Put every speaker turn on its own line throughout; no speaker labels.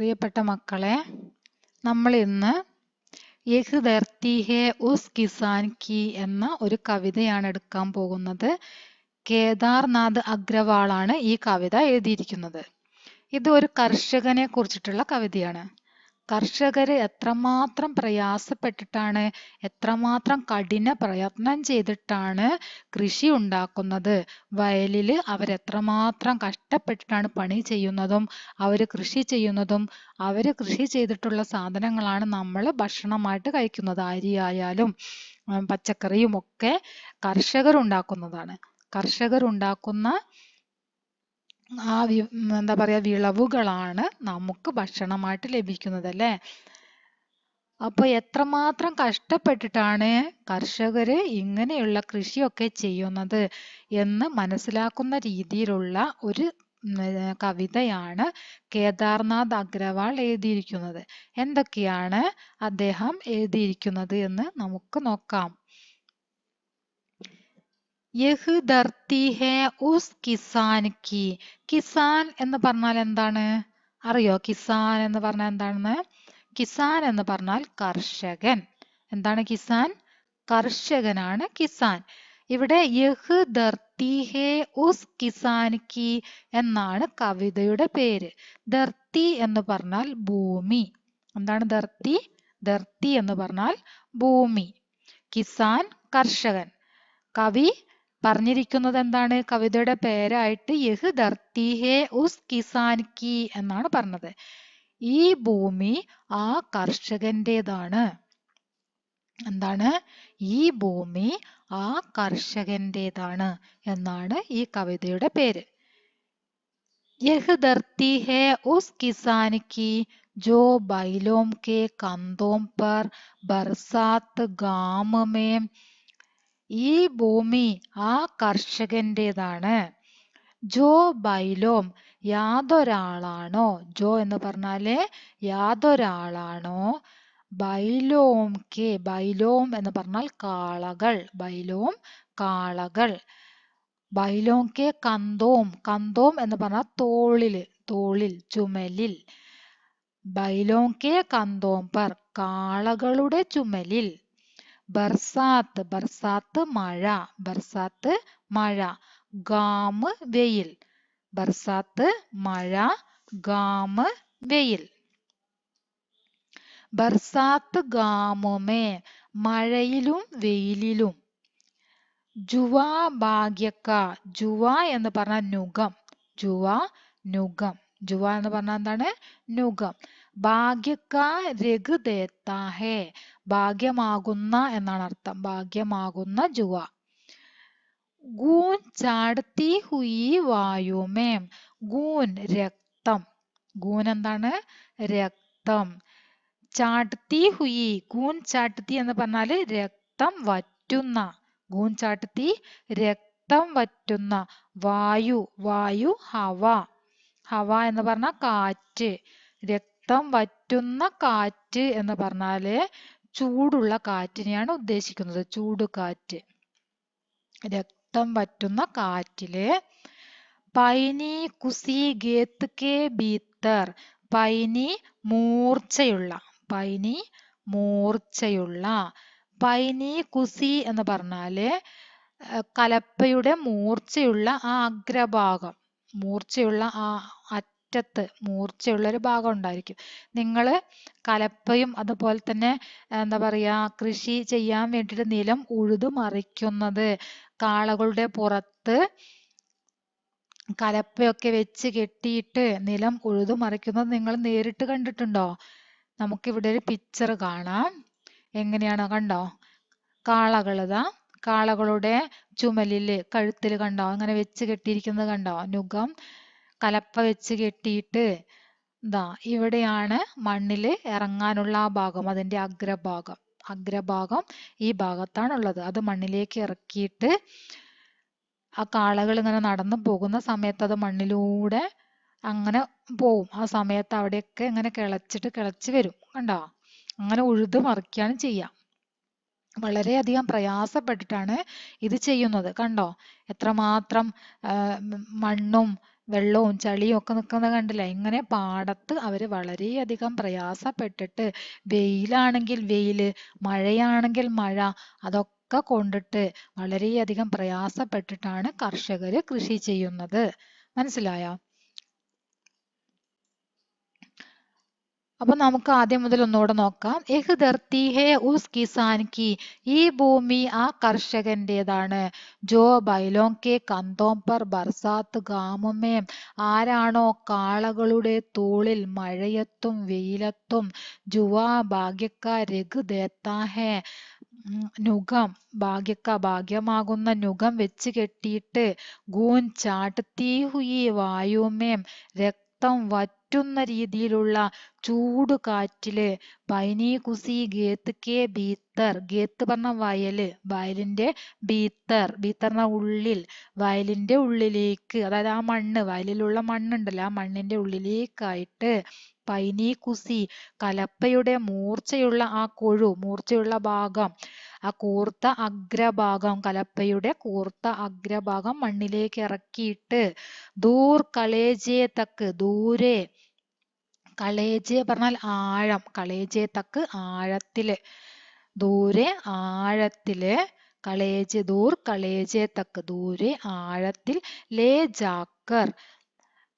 പ്രിയപ്പെട്ട മക്കളെ, നമ്മൾ ഇന്ന് യഹ് ധർത്തി ഹേ ഉസ് കിസാൻ കി എന്ന ഒരു കവിതയാണ് എടുക്കാൻ പോകുന്നത്. കേദാർനാഥ് അഗ്രവാളാണ് ഈ കവിത എഴുതിയിരിക്കുന്നത്. ഇത് ഒരു കർഷകനെ കുറിച്ചിട്ടുള്ള കവിതയാണ്. കർഷകര് എത്രമാത്രം പ്രയാസപ്പെട്ടിട്ടാണ്, എത്രമാത്രം കഠിന പ്രയത്നം ചെയ്തിട്ടാണ് കൃഷി ഉണ്ടാക്കുന്നത്. വയലില് അവരെത്രമാത്രം കഷ്ടപ്പെട്ടിട്ടാണ് പണി ചെയ്യുന്നതും അവര് കൃഷി ചെയ്യുന്നതും അവര് കൃഷി ചെയ്തിട്ടുള്ള സാധനങ്ങളാണ് നമ്മൾ ഭക്ഷണമായിട്ട് കഴിക്കുന്നത്. അരിയായാലും പച്ചക്കറിയും ഒക്കെ കർഷകരുണ്ടാക്കുന്നതാണ്. കർഷകരുണ്ടാക്കുന്ന ആ എന്താ പറയാ വിളവുകളാണ് നമുക്ക് ഭക്ഷണമായിട്ട് ലഭിക്കുന്നത്, അല്ലേ? അപ്പൊ എത്രമാത്രം കഷ്ടപ്പെട്ടിട്ടാണ് കർഷകര് ഇങ്ങനെയുള്ള കൃഷിയൊക്കെ ചെയ്യുന്നത് എന്ന് മനസ്സിലാക്കുന്ന രീതിയിലുള്ള ഒരു കവിതയാണ് കേദാർനാഥ് അഗ്രവാൾ എഴുതിയിരിക്കുന്നത്. എന്തൊക്കെയാണ് അദ്ദേഹം എഴുതിയിരിക്കുന്നത് എന്ന് നമുക്ക് നോക്കാം. യഹ് ധർത്തി ഹേ ഉസ് കിസാൻ കി. കിസാൻ എന്ന് പറഞ്ഞാൽ എന്താണ് അറിയോ? കിസാൻ എന്ന് പറഞ്ഞാൽ എന്താണെന്ന്? കിസാൻ എന്ന് പറഞ്ഞാൽ കർഷകൻ. എന്താണ് കിസാൻ? കർഷകനാണ് കിസാൻ. ഇവിടെ യഹ് ധർത്തി ഹേ ഉസ് കിസാൻ കി എന്നാണ് കവിതയുടെ പേര്. ധർത്തി എന്ന് പറഞ്ഞാൽ ഭൂമി. എന്താണ് ധർത്തി? ധർത്തി എന്ന് പറഞ്ഞാൽ ഭൂമി. കിസാൻ കർഷകൻ. കവി പറഞ്ഞിരിക്കുന്നത് എന്താണ്? കവിതയുടെ പേരായിട്ട് യഹ് ധർത്തി ഹേ ഉസ് കിസാൻ കി എന്നാണ് പറഞ്ഞത്. ഈ ഭൂമി ആ കർഷകന്റേതാണ്. എന്താണ്? ഈ ഭൂമി ആ കർഷകന്റേതാണ് എന്നാണ് ഈ കവിതയുടെ പേര്. യഹ് ധർത്തി ഹേ ഉസ് കിസാൻ കി ജോ ബൈലോം കെ കന്തോം പർ ബർസാത്ത് ഗാം മേം. ഈ ഭൂമി ആ കർഷകന്റേതാണ്. ജോ ബൈലോം യാതൊരാളാണോ, ജോ എന്ന് പറഞ്ഞാല് യാതൊരാളാണോ, ബൈലോം കെ, ബൈലോം എന്ന് പറഞ്ഞാൽ കാളകൾ, ബൈലോം കാളകൾ, ബൈലോം കെ കന്തോം, കന്തോം എന്ന് പറഞ്ഞാൽ തോളില്, തോളിൽ, ചുമലിൽ, ബൈലോം കെ കന്തോം പർ കാളകളുടെ ചുമലിൽ, ബർസാത്ത്, ബർസാത്ത് മഴ, ബർസാത്ത് മഴ, ഗാം വെയിൽ, ബർസാത്ത് മഴ, ഗാം വെയിൽ, ബർസാത്ത് ഗാമമേ മഴയിലും വെയിലിലും, ജുവാ ഭാഗ്യക്ക, ജുവ എന്ന് പറഞ്ഞാൽ നുകം, ജുവ നുകം, ജുവ എന്ന് പറഞ്ഞാൽ എന്താണ്? നുകം. ഭാഗ്യക്ക രഘു ദേത്താ ഹേ, ഭാഗ്യമാകുന്ന എന്നാണ് അർത്ഥം, ഭാഗ്യമാകുന്ന ജുവ. ഗൂൻ ചാടത്തി ഹുയി വായുമേം, ഗൂൻ രക്തം, ഗൂൻ എന്താണ്? രക്തം. ചാടത്തി ഹുയി, ഗൂൻ ചാടത്തി എന്ന് പറഞ്ഞാല് രക്തം വറ്റുന്ന, ഗൂൻ ചാടത്തി രക്തം വറ്റുന്ന, വായു, വായു ഹവ, ഹവ എന്ന് പറഞ്ഞാൽ കാറ്റ്, രക്തം വറ്റുന്ന കാറ്റ് എന്ന് പറഞ്ഞാല് ചൂടുള്ള കാറ്റിനെയാണ് ഉദ്ദേശിക്കുന്നത്, ചൂടുകാറ്റ്. രക്തം വറ്റുന്ന കാറ്റില് പൈനി കുസി ഗേത്ത് കെ ഭീത്തർ, പൈനി മൂർച്ചയുള്ള, പൈനി മൂർച്ചയുള്ള, പൈനി കുസി എന്ന് പറഞ്ഞാല് കലപ്പയുടെ മൂർച്ചയുള്ള ആ അഗ്രഭാഗം, മൂർച്ചയുള്ള ആ അറ്റത്ത് മൂർച്ചയുള്ള ഒരു ഭാഗം ഉണ്ടായിരിക്കും. നിങ്ങള് കലപ്പയും അതുപോലെ തന്നെ എന്താ പറയാ കൃഷി ചെയ്യാൻ വേണ്ടിയിട്ട് നിലം ഉഴുതു മറിക്കുന്നത്, കാളകളുടെ പുറത്ത് കലപ്പയൊക്കെ വെച്ച് കെട്ടിയിട്ട് നിലം ഉഴുതു മറിക്കുന്നത് നിങ്ങൾ നേരിട്ട് കണ്ടിട്ടുണ്ടോ? നമുക്കിവിടെ ഒരു പിക്ചർ കാണാം. എങ്ങനെയാണ് കണ്ടോ? കാളകളിതാ, കാളകളുടെ ചുമലില് കഴുത്തിൽ കണ്ടോ അങ്ങനെ വെച്ച് കെട്ടിയിരിക്കുന്നത് കണ്ടോ? നുകം കലപ്പ വെച്ച് കെട്ടിയിട്ട് ഇതാ ഇവിടെയാണ് മണ്ണില് ഇറങ്ങാനുള്ള ആ ഭാഗം, അതിന്റെ അഗ്രഭാഗം, അഗ്രഭാഗം ഈ ഭാഗത്താണുള്ളത്. അത് മണ്ണിലേക്ക് ഇറക്കിയിട്ട് ആ കാളകൾ ഇങ്ങനെ നടന്നു പോകുന്ന സമയത്ത് അത് മണ്ണിലൂടെ അങ്ങനെ പോവും. ആ സമയത്ത് അവിടെയൊക്കെ ഇങ്ങനെ കിളച്ച് വരും. കണ്ടോ? അങ്ങനെ ഉഴുത് മറിക്കുകയാണ് ചെയ്യാം. വളരെയധികം പ്രയാസപ്പെട്ടിട്ടാണ് ഇത് ചെയ്യുന്നത്. കണ്ടോ? എത്രമാത്രം മണ്ണും വെള്ളവും ചളിയും ഒക്കെ നിൽക്കുന്നത് കണ്ടില്ല. ഇങ്ങനെ പാടത്ത് അവര് വളരെയധികം പ്രയാസപ്പെട്ടിട്ട് വെയിലാണെങ്കിൽ വെയില്, മഴയാണെങ്കിൽ മഴ, അതൊക്കെ കൊണ്ടിട്ട് വളരെയധികം പ്രയാസപ്പെട്ടിട്ടാണ് കർഷകര് കൃഷി ചെയ്യുന്നത്. മനസ്സിലായോ? അപ്പൊ നമുക്ക് ആദ്യം മുതൽ ഒന്നുകൂടെ നോക്കാം. എഹ് ധർത്തി ഹേ ഉസ് കിസാൻ കി, ഈ ഭൂമി ആ കർഷകന്റേതാണ്. ജോ ബൈലോം കെ കന്തോം പർ ബർസാത്ത് ഗാമമേ, ആരാണോ കാളകളുടെ തോളിൽ മഴയത്തും വെയിലത്തും ജുവാ ഭാഗ്യക്ക രഘ് ദേത്താ ഹേ, നുകം ഭാഗ്യമാകുന്ന നുകം വെച്ച് കെട്ടിയിട്ട് ഗൂൻ ചാട്ടത്തി ഹുയി വായുമേം, രക്തം വറ്റുന്ന രീതിയിലുള്ള ചൂട് കാറ്റില് പൈനി കുസി ഗേത്ത് കെ ഭീത്തർ, ഗേത്ത് പറഞ്ഞ വയല്, വയലിന്റെ ഭീത്തർ പറഞ്ഞ ഉള്ളിൽ, വയലിന്റെ ഉള്ളിലേക്ക്, അതായത് ആ മണ്ണ്, വയലിലുള്ള മണ്ണുണ്ടല്ലോ, ആ മണ്ണിന്റെ ഉള്ളിലേക്കായിട്ട് പൈനി കുസി, കലപ്പയുടെ മൂർച്ചയുള്ള ആ മൂർച്ചയുള്ള ഭാഗം, ആ കൂർത്ത അഗ്രഭാഗം, കലപ്പയുടെ കൂർത്ത അഗ്രഭാഗം മണ്ണിലേക്ക് ഇറക്കിയിട്ട് ദൂർ കളേജേ തക്ക്, ദൂരെ, കളേജ് പറഞ്ഞാൽ ആഴം, കളേജേ തക്ക് ആഴത്തില്, ദൂരെ ആഴത്തില്, കളേജ് ദൂർ കളേജേ തക്ക് ദൂരെ ആഴത്തിൽ, ലേ ജാക്കർ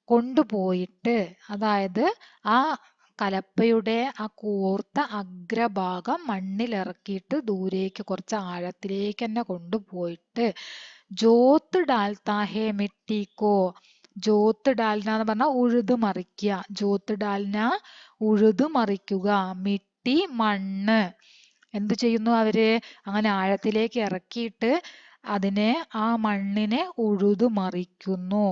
കൊണ്ടുപോയിട്ട്, അതായത് ആ കലപ്പയുടെ ആ കൂർത്ത അഗ്രഭാഗം മണ്ണിലിറക്കിയിട്ട് ദൂരേക്ക് കുറച്ച് ആഴത്തിലേക്ക് തന്നെ കൊണ്ടുപോയിട്ട് ജോത്ത് ഡാൽത്താ ഹേ മിട്ടിക്കോ, ജോത്ത് ഡാൽന എന്ന് പറഞ്ഞാൽ ഉഴുതു മറിക്കുക, ജോത്ത് ഡാൽന ഉഴുതു മറിക്കുക, മിട്ടി മണ്ണ്. എന്ത് ചെയ്യുന്നു അവര്? അങ്ങനെ ആഴത്തിലേക്ക് ഇറക്കിയിട്ട് അതിനെ, ആ മണ്ണിനെ ഉഴുതു മറിക്കുന്നു.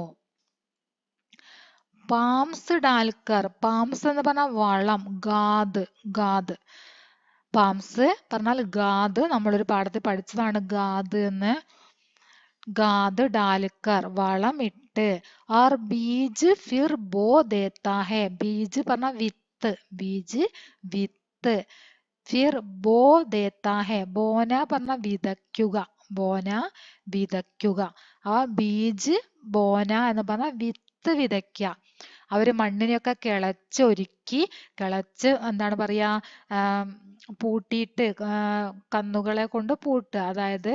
പാംസ് ഡാൽക്കർ, പാംസ് എന്ന് പറഞ്ഞാൽ വളം, ഗാദ്. പാംസ് പറഞ്ഞാൽ ഗാദ്, നമ്മളൊരു പാഠത്തിൽ പഠിച്ചതാണ് ഗാദ് എന്ന്. ഗാദ് ഡാൽക്കർ വളം ഇട്ട്, और बीज फिर बो देता है, ബീജ് പറഞ്ഞ വിത്ത്, ബീജ് വിത്ത്, ഫിർ ബോ ദേത്താ ഹെ, ബോന പറഞ്ഞ വിതയ്ക്കുക, ബോന വിതയ്ക്കുക, ആ ബീജ് ബോന എന്ന് പറഞ്ഞ വിത്ത് വിതയ്ക്കുക. അവര് മണ്ണിനെയൊക്കെ കിളച്ചൊരുക്കി, കിളച്ച് എന്താണ് പറയാ, പൂട്ടിയിട്ട്, കന്നുകളെ കൊണ്ട് പൂട്ടുക, അതായത്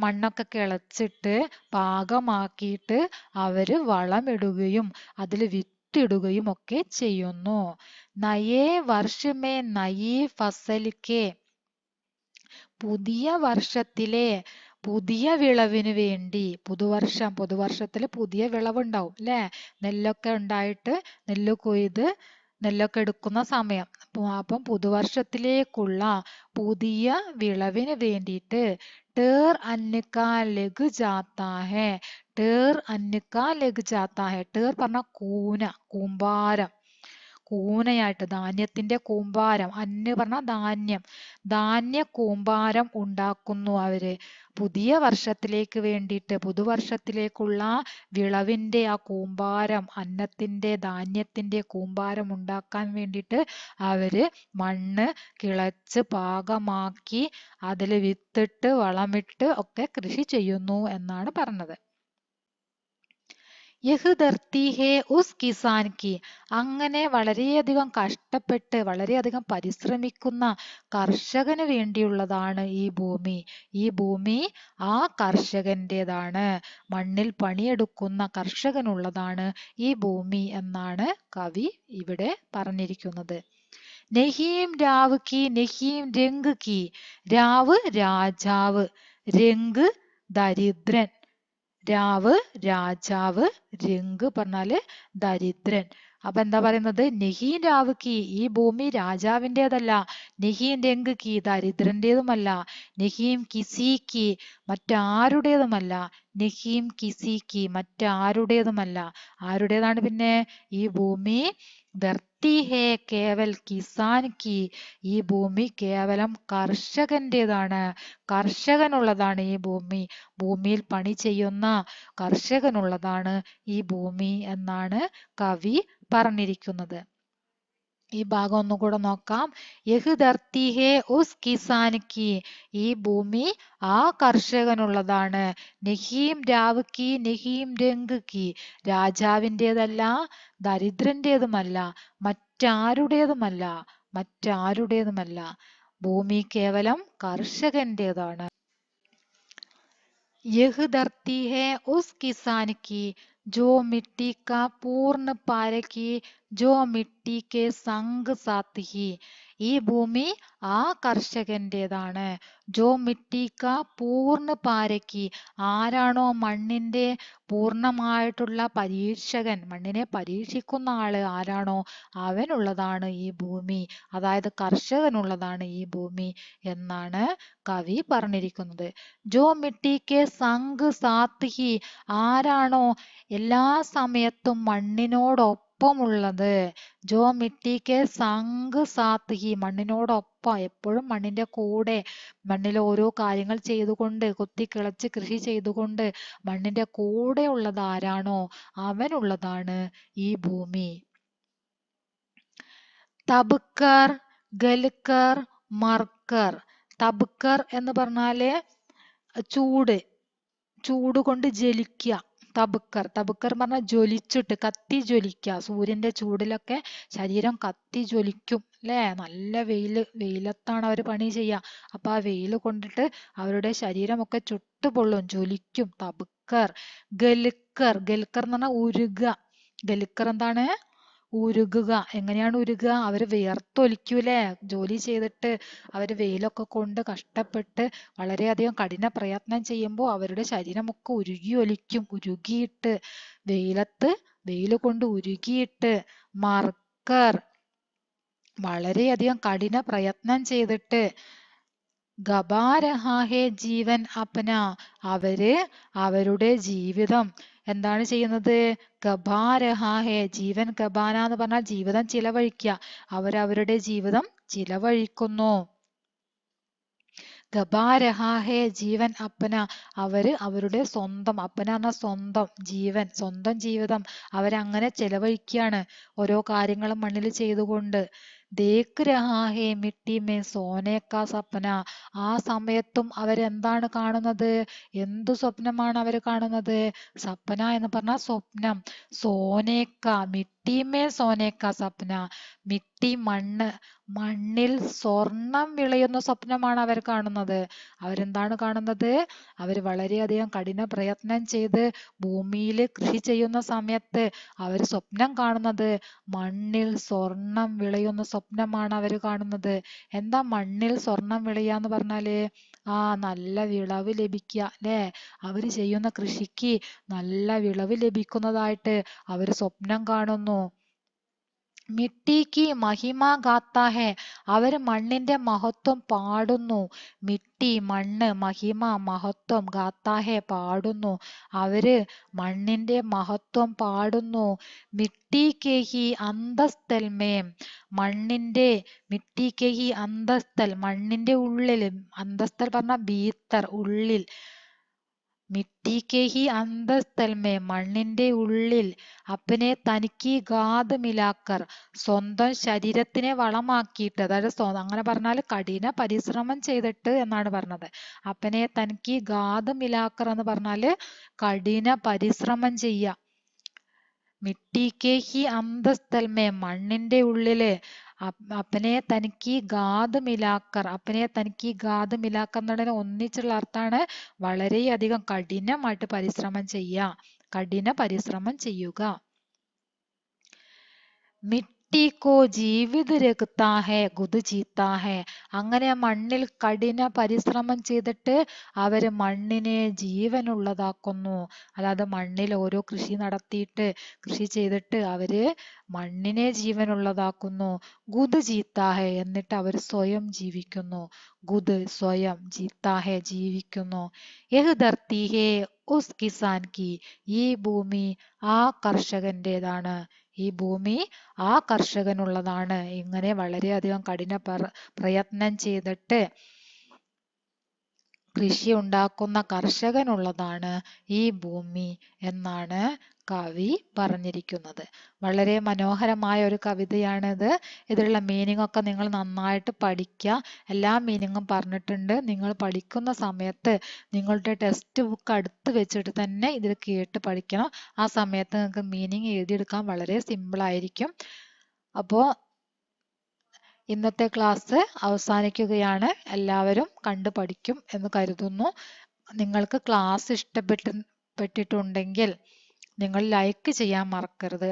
മണ്ണൊക്കെ കിളച്ചിട്ട് പാകമാക്കിയിട്ട് അവര് വളമിടുകയും അതിൽ വിത്തിടുകയും ഒക്കെ ചെയ്യുന്നു. നയേ വർഷമേ നയീ ഫസലിക്കെ, പുതിയ വർഷത്തിലെ പുതിയ വിളവിന് വേണ്ടി, പുതുവർഷത്തിൽ പുതിയ വിളവുണ്ടാവും അല്ലെ, നെല്ലൊക്കെ ഉണ്ടായിട്ട് നെല്ല് കൊയ്ത് നെല്ലൊക്കെ എടുക്കുന്ന സമയം. അപ്പം പുതുവർഷത്തിലേക്കുള്ള പുതിയ വിളവിന് വേണ്ടിയിട്ട് ടേർ അന്നക്കാ ലഗ് ജാത്താ ഹെ, ടേർ അന്നക്കാ ലഗ് ജാത്താ ഹെ, ടേർ പറഞ്ഞ കൂന, കൂമ്പാരം, കൂനയായിട്ട്, ധാന്യത്തിന്റെ കൂമ്പാരം, അന്ന് പറഞ്ഞ ധാന്യം, ധാന്യ കൂമ്പാരം ഉണ്ടാക്കുന്നു അവര്. പുതിയ വർഷത്തിലേക്ക് വേണ്ടിയിട്ട്, പുതുവർഷത്തിലേക്കുള്ള വിളവിന്റെ ആ കൂമ്പാരം, അന്നത്തിന്റെ ധാന്യത്തിന്റെ കൂമ്പാരം ഉണ്ടാക്കാൻ വേണ്ടിയിട്ട് അവര് മണ്ണ് കിളച്ച് പാകമാക്കി അതിൽ വിത്തിട്ട് വളമിട്ട് ഒക്കെ കൃഷി ചെയ്യുന്നു എന്നാണ് പറഞ്ഞത്. യഹ് ധർത്തി ഹേ ഉസ് കിസാൻ കി, അങ്ങനെ വളരെയധികം കഷ്ടപ്പെട്ട് വളരെയധികം പരിശ്രമിക്കുന്ന കർഷകന് വേണ്ടിയുള്ളതാണ് ഈ ഭൂമി. ഈ ഭൂമി ആ കർഷകന്റേതാണ്, മണ്ണിൽ പണിയെടുക്കുന്ന കർഷകനുള്ളതാണ് ഈ ഭൂമി എന്നാണ് കവി ഇവിടെ പറഞ്ഞിരിക്കുന്നത്. നഹീം രാവ് കി നഹീം രംഗ് കി, രാവ് രാജാവ്, രംഗ് ദരിദ്രൻ, രാവ് രാജാവ്, രംഗ് പറഞ്ഞാല് ദരിദ്രൻ. അപ്പൊ എന്താ പറയുന്നത്? നഹീം രാവ് കി, ഈ ഭൂമി രാജാവിൻ്റെതല്ല, നഹീം രംഗ് കി ദരിദ്രന്റേതുമല്ല, നഹീം കിസി കി മറ്റാരുടേതുമല്ല, നഹീം കിസി കി മറ്റാരുടേതുമല്ല. ആരുടേതാണ് പിന്നെ ഈ ഭൂമി? ധർത്തി ഹേ കേവൽ കിസാൻ കി, ഈ ഭൂമി കേവലം കർഷകന്റേതാണ്, കർഷകനുള്ളതാണ് ഈ ഭൂമി, ഭൂമിയിൽ പണി ചെയ്യുന്ന കർഷകനുള്ളതാണ് ഈ ഭൂമി എന്നാണ് കവി പറഞ്ഞിരിക്കുന്നത്. ഈ ഭാഗം ഒന്നുകൂടെ നോക്കാം. യഹ് ധർത്തി ഹേ ഉസ് കിസാൻ കി, ഈ ഭൂമി ആ കർഷകനുള്ളതാണ്. നഹീം രാവ് കി നഹീം രംഗ് കി, രാജാവിൻ്റെതല്ല ദരിദ്രന്റേതുമല്ല മറ്റാരുടേതുമല്ല മറ്റാരുടേതുമല്ല. ഭൂമി കേവലം കർഷകന്റേതാണ്. यह धरती है उस किसान की जो मिट्टी का पूर्ण पारखी, जो मिट्टी के संग साथ ही, ഈ ഭൂമി ആ കർഷകന്റേതാണ്. ജോ മിട്ടിക്ക പൂർണ്ണ പാരക്കി, ആരാണോ മണ്ണിന്റെ പൂർണ്ണമായിട്ടുള്ള പരീക്ഷകൻ, മണ്ണിനെ പരീക്ഷിക്കുന്ന ആള് ആരാണോ അവനുള്ളതാണ് ഈ ഭൂമി, അതായത് കർഷകനുള്ളതാണ് ഈ ഭൂമി എന്നാണ് കവി പറഞ്ഞിരിക്കുന്നത്. ജോ മിട്ടിക്ക് സംഗ് സാത്ത് ഹി, ആരാണോ എല്ലാ സമയത്തും മണ്ണിനോടൊപ്പമുള്ളത്. ജോ മിട്ടിക്ക് സംഗ് സാത്ത് ഹി, മണ്ണിനോടൊപ്പം, എപ്പോഴും മണ്ണിന്റെ കൂടെ, മണ്ണിൽ ഓരോ കാര്യങ്ങൾ ചെയ്തുകൊണ്ട്, കൊത്തിക്കിളച്ച് കൃഷി ചെയ്തുകൊണ്ട് മണ്ണിന്റെ കൂടെ ഉള്ളത് ആരാണോ അവനുള്ളതാണ് ഈ ഭൂമി. തബ്കർ, ഗൽക്കർ, മർക്കർ. തബ്കർ എന്ന് പറഞ്ഞാല് ചൂട്, ചൂട് കൊണ്ട് ജ്വലിക്കുക. തബ്കർ, തബ്കർ പറഞ്ഞാൽ ജ്വലിച്ചിട്ട്, കത്തി ജ്വലിക്കുക. സൂര്യന്റെ ചൂടിലൊക്കെ ശരീരം കത്തി ജ്വലിക്കും അല്ലേ. നല്ല വെയിലത്താണ് അവർ പണി ചെയ്യുക. അപ്പൊ ആ വെയിൽ കൊണ്ടിട്ട് അവരുടെ ശരീരമൊക്കെ ചുട്ടുപൊള്ളും, ജ്വലിക്കും. തബ്കർ. ഗൽക്കർ, ഗൽക്കർ എന്ന് പറഞ്ഞാൽ ഉരുക. ഗൽക്കർ എന്താണ്? ഉരുകുക. എങ്ങനെയാണ് ഉരുകുക? അവര് വിയർത്തൊലിക്കൂലേ ജോലി ചെയ്തിട്ട്. അവര് വെയിലൊക്കെ കൊണ്ട് കഷ്ടപ്പെട്ട് വളരെയധികം കഠിന പ്രയത്നം ചെയ്യുമ്പോൾ അവരുടെ ശരീരമൊക്കെ ഉരുകി ഒലിക്കും. ഉരുകിയിട്ട് വെയിൽ കൊണ്ട് ഉരുകിയിട്ട്. മർക്കർ, വളരെയധികം കഠിന പ്രയത്നം ചെയ്തിട്ട്. ഗബാ രഹാ ഹേ ജീവൻ അപ്ന, അവര് അവരുടെ ജീവിതം എന്താണ് ചെയ്യുന്നത്? ഗബാ രഹാ ഹേ, ജീവൻ ഗബാന എന്ന് പറഞ്ഞാൽ ജീവിതം ചിലവഴിക്കുക. അവരവരുടെ ജീവിതം ചിലവഴിക്കുന്നു. ഗബാ രഹാ ഹേ ജീവൻ അപ്പന, അവര് അവരുടെ സ്വന്തം, അപ്പന എന്ന സ്വന്തം, ജീവൻ സ്വന്തം ജീവിതം അവരങ്ങനെ ചെലവഴിക്കുകയാണ് ഓരോ കാര്യങ്ങളും മണ്ണിൽ ചെയ്തുകൊണ്ട്. ദേഖ് രഹാ ഹേ മിട്ടി മേ സോനെ കാ സപ്ന, ആ സമയത്തും അവരെന്താണ് കാണുന്നത്? എന്തു സ്വപ്നമാണ് അവർ കാണുന്നത്? സപ്ന എന്ന് പറഞ്ഞാൽ സ്വപ്നം. സോനേക്ക, മിട്ടി മേ സോനേക്ക സപ്ന, മിട്ടി മണ്ണ്, മണ്ണിൽ സ്വർണം വിളയുന്ന സ്വപ്നമാണ് അവർ കാണുന്നത്. അവരെന്താണ് കാണുന്നത്? അവർ വളരെയധികം കഠിന പ്രയത്നം ചെയ്ത് ഭൂമിയിൽ കൃഷി ചെയ്യുന്ന സമയത്ത് അവർ സ്വപ്നം കാണുന്നത് മണ്ണിൽ സ്വർണം വിളയുന്ന സ്വപ്നമാണ് അവർ കാണുന്നത്. എന്താ മണ്ണിൽ സ്വർണം വിളയാന്ന് പറഞ്ഞാല്? നല്ല വിളവ് ലഭിക്കുക അല്ലേ. അവര് ചെയ്യുന്ന കൃഷിക്ക് നല്ല വിളവ് ലഭിക്കുന്നതായിട്ട് അവര് സ്വപ്നം കാണുന്നു. മിട്ടിക്ക് മഹിമ ഗാത്താ ഹേ, അവര് മണ്ണിന്റെ മഹത്വം പാടുന്നു. മിട്ടി മണ്ണ്, മഹിമ മഹത്വം, ഗാത്താ ഹേ പാടുന്നു. അവര് മണ്ണിന്റെ മഹത്വം പാടുന്നു. മിട്ടിക്ക് ഹി അന്തസ്ഥൽ മേ, മണ്ണിന്റെ, മിട്ടിക്ക് ഹി അന്തസ്ഥൽ, മണ്ണിന്റെ ഉള്ളിൽ, അന്തസ്ഥൽ പറഞ്ഞ ഭീത്തർ, ഉള്ളിൽ. മിട്ടിക്ക് ഹി അന്തസ്ഥൽ മേ, മണ്ണിന്റെ ഉള്ളിൽ. അപ്പനെ തനിക്ക് ഗാത് മിലാക്കർ, സ്വന്തം ശരീരത്തിനെ വളമാക്കിയിട്ട്, അതായത് അങ്ങനെ പറഞ്ഞാൽ കഠിന പരിശ്രമം ചെയ്തിട്ട് എന്നാണ് പറഞ്ഞത്. അപ്പനെ തനിക്ക് ഗാത് മിലാക്കർ എന്ന് പറഞ്ഞാല് കഠിന പരിശ്രമം ചെയ്യുക. മിട്ടിക്ക് ഹി അന്തസ്ഥൽ മേ, മണ്ണിന്റെ ഉള്ളില്. അപ്പനെ തനിക്ക് ഗാത് മിലാക്കർ, അപ്പനെ തനിക്ക് ഗാത് മിലാക്കർ എന്നുള്ളതിന് ഒന്നിച്ചുള്ള അർത്ഥാണ് വളരെയധികം കഠിനമായിട്ട് പരിശ്രമം ചെയ്യുക, കഠിന പരിശ്രമം ചെയ്യുക. മിട്ടിക്കോ ജീവിത് രഖ്താ ഹേ ഗുദ് ജീത്താ ഹേ, അങ്ങനെ മണ്ണിൽ കഠിന പരിശ്രമം ചെയ്തിട്ട് അവര് മണ്ണിനെ ജീവനുള്ളതാക്കുന്നു. അതായത് മണ്ണിൽ ഓരോ കൃഷി നടത്തിയിട്ട്, കൃഷി ചെയ്തിട്ട് അവര് മണ്ണിനെ ജീവനുള്ളതാക്കുന്നു. ഗുദ് ജീത്താ ഹേ, എന്നിട്ട് അവർ സ്വയം ജീവിക്കുന്നു. ഗുദ് സ്വയം, ജീത്താ ഹേ ജീവിക്കുന്നു. യഹ് ധർത്തി ഹേ ഉസ് കിസാൻ കി, ഈ ഭൂമി ആ കർഷകന്റേതാണ്. ഈ ഭൂമി ആ കർഷകനുള്ളതാണ്. ഇങ്ങനെ വളരെയധികം കഠിന പ്രയത്നം ചെയ്തിട്ട് കൃഷി ഉണ്ടാക്കുന്ന കർഷകനുള്ളതാണ് ഈ ഭൂമി എന്നാണ് കവി പറഞ്ഞിരിക്കുന്നത്. വളരെ മനോഹരമായ ഒരു കവിതയാണിത്. ഇതിലുള്ള മീനിങ് ഒക്കെ നിങ്ങൾ നന്നായിട്ട് പഠിക്കുക. എല്ലാ മീനിങ്ങും പറഞ്ഞിട്ടുണ്ട്. നിങ്ങൾ പഠിക്കുന്ന സമയത്ത് നിങ്ങളുടെ ടെക്സ്റ്റ് ബുക്ക് അടുത്ത് വെച്ചിട്ട് തന്നെ ഇതിൽ കേട്ട് പഠിക്കണം. ആ സമയത്ത് നിങ്ങൾക്ക് മീനിങ് എഴുതിയെടുക്കാൻ വളരെ സിമ്പിൾ ആയിരിക്കും. അപ്പോൾ ഇന്നത്തെ ക്ലാസ് അവസാനിക്കുകയാണ്. എല്ലാവരും കണ്ടു പഠിക്കും എന്ന് കരുതുന്നു. നിങ്ങൾക്ക് ക്ലാസ് ഇഷ്ടപ്പെട്ടിട്ടുണ്ടെങ്കിൽ നിങ്ങൾ ലൈക്ക് ചെയ്യാൻ മറക്കരുത്.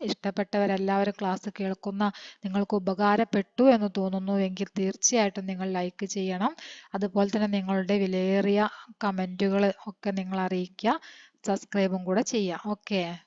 ഇഷ്ടപ്പെട്ടവരെല്ലാവരും ക്ലാസ് കേൾക്കുന്ന നിങ്ങൾക്ക് ഉപകാരപ്പെട്ടു എന്ന് തോന്നുന്നുവെങ്കിൽ തീർച്ചയായിട്ടും നിങ്ങൾ ലൈക്ക് ചെയ്യണം. അതുപോലെ തന്നെ നിങ്ങളുടെ വിലയേറിയ കമൻറ്റുകൾ ഒക്കെ നിങ്ങൾ അറിയിക്കുക. സബ്സ്ക്രൈബും കൂടെ ചെയ്യാം. ഓക്കെ.